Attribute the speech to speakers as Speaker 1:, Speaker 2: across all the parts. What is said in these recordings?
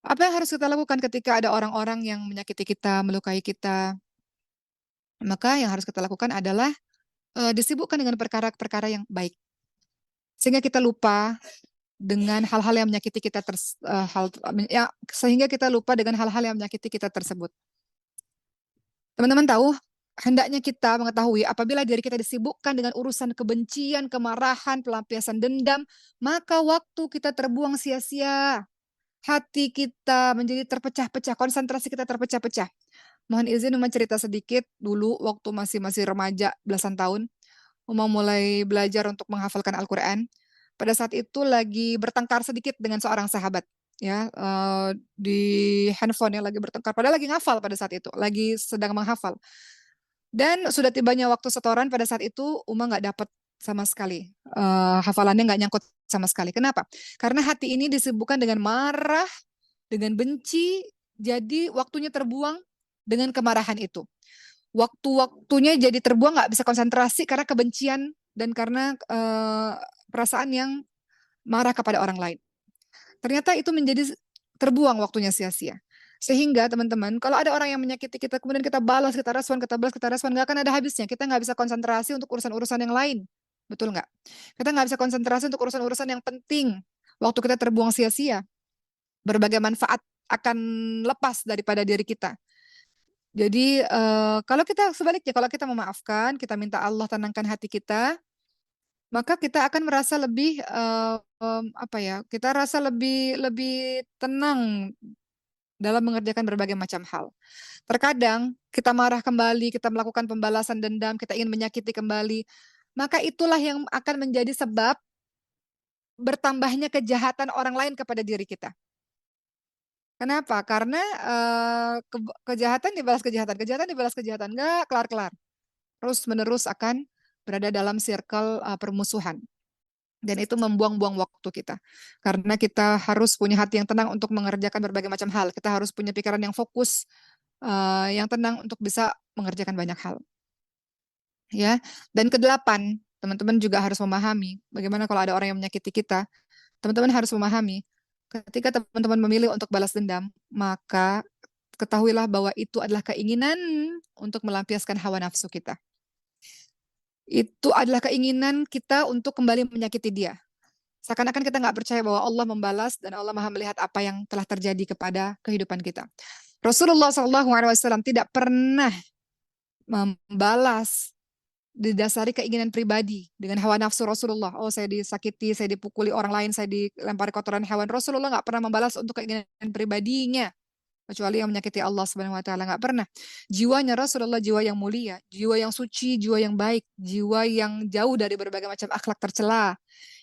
Speaker 1: Apa yang harus kita lakukan ketika ada orang-orang yang menyakiti kita, melukai kita? Maka yang harus kita lakukan adalah, disibukkan dengan perkara-perkara yang baik. Sehingga kita lupa dengan hal-hal yang menyakiti kita sehingga kita lupa dengan hal-hal yang menyakiti kita tersebut. Teman-teman tahu, hendaknya kita mengetahui apabila diri kita disibukkan dengan urusan kebencian, kemarahan, pelampiasan dendam, maka waktu kita terbuang sia-sia. Hati kita menjadi terpecah-pecah, konsentrasi kita terpecah-pecah. Mohon izin Uma cerita sedikit dulu waktu masih masih remaja belasan tahun, Uma mulai belajar untuk menghafalkan Al-Quran. Pada saat itu lagi bertengkar sedikit dengan seorang sahabat, ya, di handphone ya, lagi bertengkar, padahal lagi ngafal pada saat itu, lagi sedang menghafal. Dan sudah tibanya waktu setoran pada saat itu Uma nggak dapat sama sekali, hafalannya nggak nyangkut sama sekali. Kenapa? Karena hati ini disibukkan dengan marah, dengan benci, jadi waktunya terbuang dengan kemarahan itu. Waktu-waktunya jadi terbuang, nggak bisa konsentrasi karena kebencian dan karena, perasaan yang marah kepada orang lain. Ternyata itu menjadi terbuang waktunya sia-sia. Sehingga teman-teman, kalau ada orang yang menyakiti kita, kemudian kita balas, kita respon, kita balas, kita respon, nggak akan ada habisnya. Kita nggak bisa konsentrasi untuk urusan-urusan yang lain. Betul nggak? Kita nggak bisa konsentrasi untuk urusan-urusan yang penting. Waktu kita terbuang sia-sia, berbagai manfaat akan lepas daripada diri kita. Jadi, kalau kita sebaliknya, kalau kita memaafkan, kita minta Allah tenangkan hati kita, maka kita akan merasa lebih, apa ya, kita rasa lebih lebih tenang dalam mengerjakan berbagai macam hal. Terkadang kita marah kembali, kita melakukan pembalasan dendam, kita ingin menyakiti kembali, maka itulah yang akan menjadi sebab bertambahnya kejahatan orang lain kepada diri kita. Kenapa? Karena, kejahatan dibalas kejahatan, kejahatan dibalas kejahatan, nggak kelar-kelar. Terus-menerus akan berada dalam circle, permusuhan. Dan itu membuang-buang waktu kita. Karena kita harus punya hati yang tenang untuk mengerjakan berbagai macam hal. Kita harus punya pikiran yang fokus, yang tenang untuk bisa mengerjakan banyak hal, ya. Dan kedelapan, teman-teman juga harus memahami bagaimana kalau ada orang yang menyakiti kita, teman-teman harus memahami ketika teman-teman memilih untuk balas dendam, maka ketahuilah bahwa itu adalah keinginan untuk melampiaskan hawa nafsu kita. Itu adalah keinginan kita untuk kembali menyakiti dia. Seakan-akan kita nggak percaya bahwa Allah membalas dan Allah Maha melihat apa yang telah terjadi kepada kehidupan kita. Rasulullah SAW tidak pernah membalas didasari keinginan pribadi dengan hawa nafsu Rasulullah. Oh, saya disakiti, saya dipukuli orang lain, saya dilempari kotoran hewan. Rasulullah nggak pernah membalas untuk keinginan pribadinya, kecuali yang menyakiti Allah Subhanahu Wa Taala, nggak pernah. Jiwanya Rasulullah jiwa yang mulia, jiwa yang suci, jiwa yang baik, jiwa yang jauh dari berbagai macam akhlak tercela.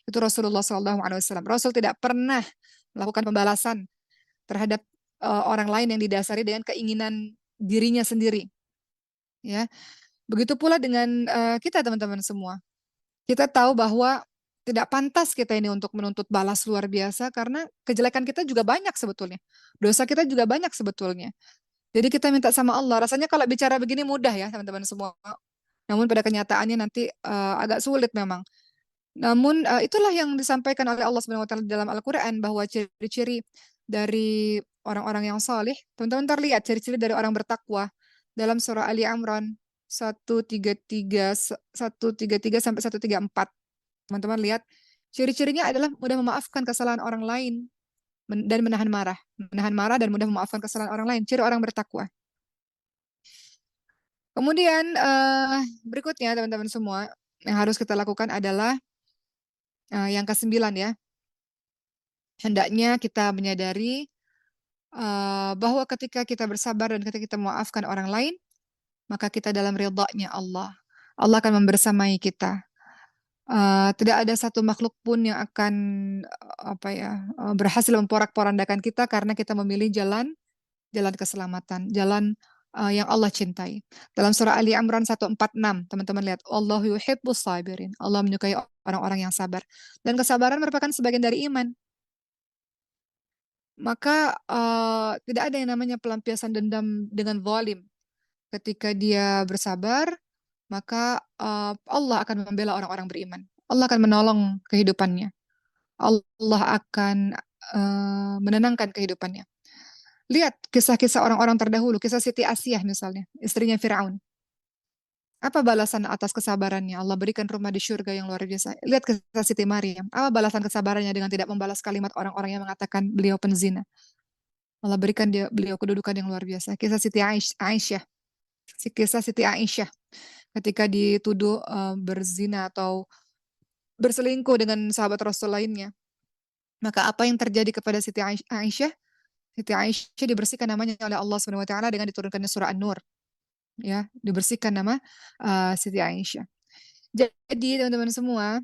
Speaker 1: Itu Rasulullah SAW. Rasul tidak pernah melakukan pembalasan terhadap orang lain yang didasari dengan keinginan dirinya sendiri. Ya, begitu pula dengan kita teman-teman semua. Kita tahu bahwa tidak pantas kita ini untuk menuntut balas luar biasa karena kejelekan kita juga banyak sebetulnya. Dosa kita juga banyak sebetulnya. Jadi kita minta sama Allah. Rasanya kalau bicara begini mudah ya teman-teman semua. Namun pada kenyataannya nanti agak sulit memang. Namun, itulah yang disampaikan oleh Allah Subhanahu wa taala dalam Al-Qur'an bahwa ciri-ciri dari orang-orang yang saleh, teman-teman entar lihat ciri-ciri dari orang bertakwa dalam surah Ali Imran 133 133 sampai 134. Teman-teman lihat, ciri-cirinya adalah mudah memaafkan kesalahan orang lain dan menahan marah dan mudah memaafkan kesalahan orang lain, ciri orang bertakwa. Kemudian, berikutnya teman-teman semua, yang harus kita lakukan adalah, yang ke-9 ya. Hendaknya kita menyadari, bahwa ketika kita bersabar dan ketika kita memaafkan orang lain, maka kita dalam ridha-Nya Allah. Allah akan membersamai kita. Tidak ada satu makhluk pun yang akan, apa ya, berhasil memporak-porandakan kita karena kita memilih jalan jalan keselamatan, jalan, yang Allah cintai. Dalam surah Ali Imran 146, teman-teman lihat, "Wallahu yuhibbus sabirin." Allah menyukai orang-orang yang sabar. Dan kesabaran merupakan sebagian dari iman. Maka, tidak ada yang namanya pelampiasan dendam dengan zalim. Ketika dia bersabar, maka, Allah akan membela orang-orang beriman. Allah akan menolong kehidupannya. Allah akan, menenangkan kehidupannya. Lihat kisah-kisah orang-orang terdahulu, kisah Siti Asyah misalnya, istrinya Firaun. Apa balasan atas kesabarannya? Allah berikan rumah di surga yang luar biasa. Lihat kisah Siti Maryam. Apa balasan kesabarannya dengan tidak membalas kalimat orang-orang yang mengatakan beliau penzina? Allah berikan beliau kedudukan yang luar biasa. Kisah Siti Aisyah. Kisah Siti Aisyah ketika dituduh berzina atau berselingkuh dengan sahabat Rasul lainnya. Maka apa yang terjadi kepada Siti Aisyah? Siti Aisyah dibersihkan namanya oleh Allah Subhanahu wa taala dengan diturunkannya surah An-Nur. Ya, dibersihkan nama Siti Aisyah. Jadi teman-teman semua,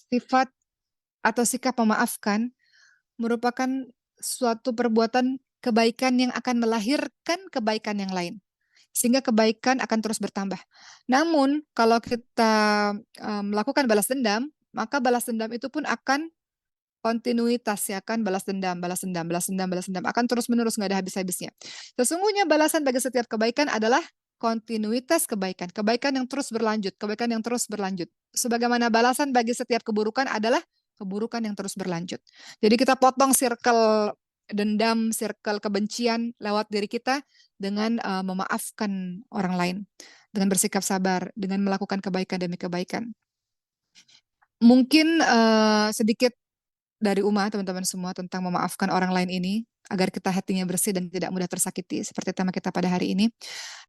Speaker 1: sifat atau sikap memaafkan merupakan suatu perbuatan kebaikan yang akan melahirkan kebaikan yang lain. Sehingga kebaikan akan terus bertambah. Namun, kalau kita melakukan balas dendam, maka balas dendam itu pun akan kontinuitas ya kan, balas dendam, balas dendam, balas dendam, balas dendam, akan terus-menerus nggak ada habis-habisnya. Sesungguhnya balasan bagi setiap kebaikan adalah kontinuitas kebaikan, kebaikan yang terus berlanjut, kebaikan yang terus berlanjut. Sebagaimana balasan bagi setiap keburukan adalah keburukan yang terus berlanjut. Jadi kita potong circle dendam, circle kebencian lewat diri kita dengan memaafkan orang lain, dengan bersikap sabar, dengan melakukan kebaikan demi kebaikan. Mungkin sedikit dari Uma, teman-teman semua, tentang memaafkan orang lain ini, agar kita hatinya bersih dan tidak mudah tersakiti, seperti tema kita pada hari ini.